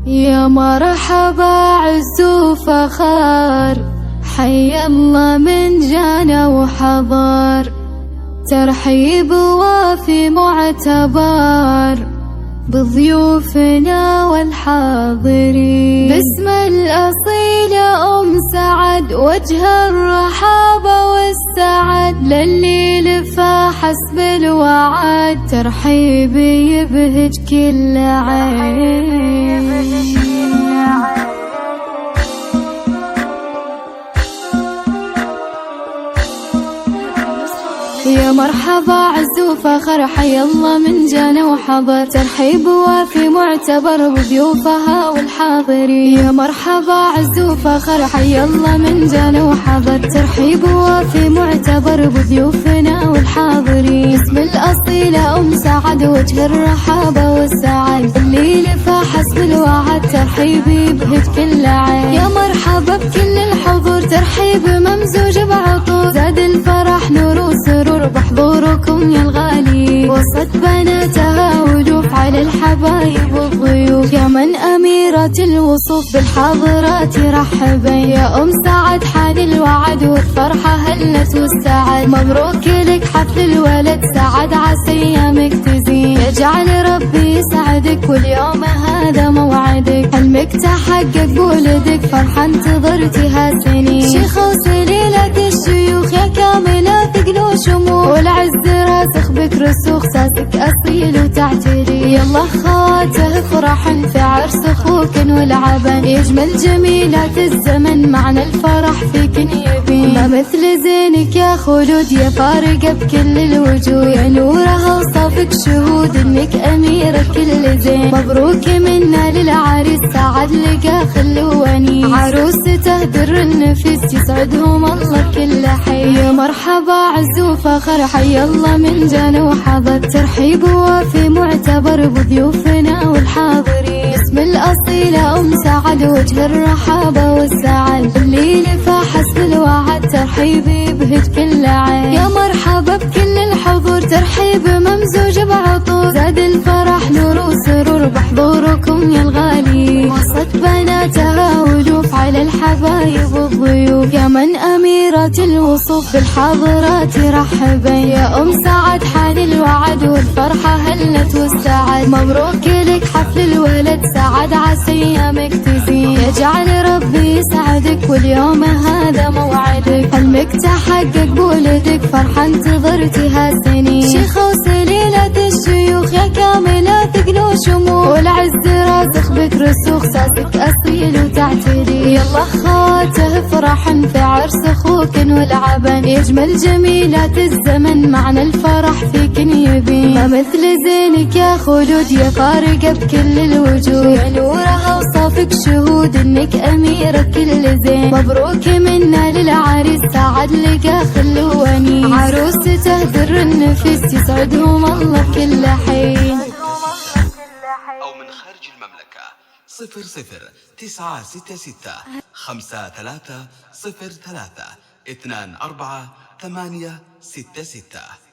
يا مرحبا عز وفخار، حي الله من جانا وحضر، ترحيب وافي معتبر بضيوفنا والحاضرين. باسم الأصيل أم سعد وجه الرحابة والسعد، للي لفى حسب الوعد، ترحيب يبهج كل عين. يا مرحبا عز وفخر، حي الله من جانا وحضر، ترحيب وافي معتبر بضيوفها والحاضرين. يا مرحبا عز وفخر، حي الله من جانا وحضر، ترحيب وافي معتبر بضيوفنا والحاضرين. اسم الأصيلة أم سعد وجه الرحابة والسعد، اللي لفى حسب الوعد، ترحيب يبهج كل عين. يا مرحبا بكل الحضور، ترحيب ممزوج بعطور، زاد الفرح نور وسرور بحضوركم يا الغالي، وسط بناتها ولوف على الحبايب والضيوف. يا من أميرة الوصوف بالحاضرات رحبا، يا أم سعد حال الوعد والفرحة هلت والسعد، مبروك لك حفل الولد سعد عسى أيامك تزين، يجعل ربي يسعدك واليوم هذا موعدك، حلمك تحقق بولدك فرحة انتظرتها سنين. شيخة وسليلة الشيوخ يا كاملة ثقل وشموخ، والعز راسخ بك رسوخ، ساسك أصيل وتعتري، يلا خواته افرحن في عرس اخوك والعبن، يجمل جميلات الزمن معنا الفرح فيك يبين. ما مثل زينك يا خلود يا فارقة بكل الوجوه، يا نورها وصافك شهود انك أميرة كل زين، مبروك منا للعريس سعد لقى خلواني، عروسته در النفس يسعدهم الله بكل حي. يا مرحبا عز وفخر، حي الله من جانا وحضر، ترحيب وافي معتبر بضيوفنا والحاضرين. اسم الأصيلة أم سعد وجه الرحابة والسعد، اللي لفى حسب الوعد، ترحيب يبهج كل عين. يا مرحبا بكل الحضور، ترحيب ممزوج بعطور، زاد الفرح نور وسرور بحضوركم يا الغالي، وسط بناتها ولوف على الحبايب والضيوف. يا من أميرة الوصوف بالحاضرات رحبا، يا أم سعد حال الوعد والفرحة هلت والسعد، مبروك لك حفل الولد سعد عسى أيامك تزين، يجعل ربي يسعدك واليوم هذا موعدك، حلمك تحقق بولدك فرحة انتظرتها سنين. شيخة وسليلة الشيوخ يا كاملة ثقل وشموخ، والعز راسخ بك رسوخ، ساسك أصيل وتعتري، يلا خواته افرحن في عرس اخوك والعبن، يجمل جميلات الزمن معنا الفرح فيك يبين. ما مثل زينك يا خلود يا فارقة بكل الوجوه، يا نورها وصافك شهود انك أميرة كل زين، مبروك منا للعريس سعد لقى خلواني، عروسته در النفس يسعدهم الله بكل حين. أو من خارج المملكة 00-966-5303-24-866.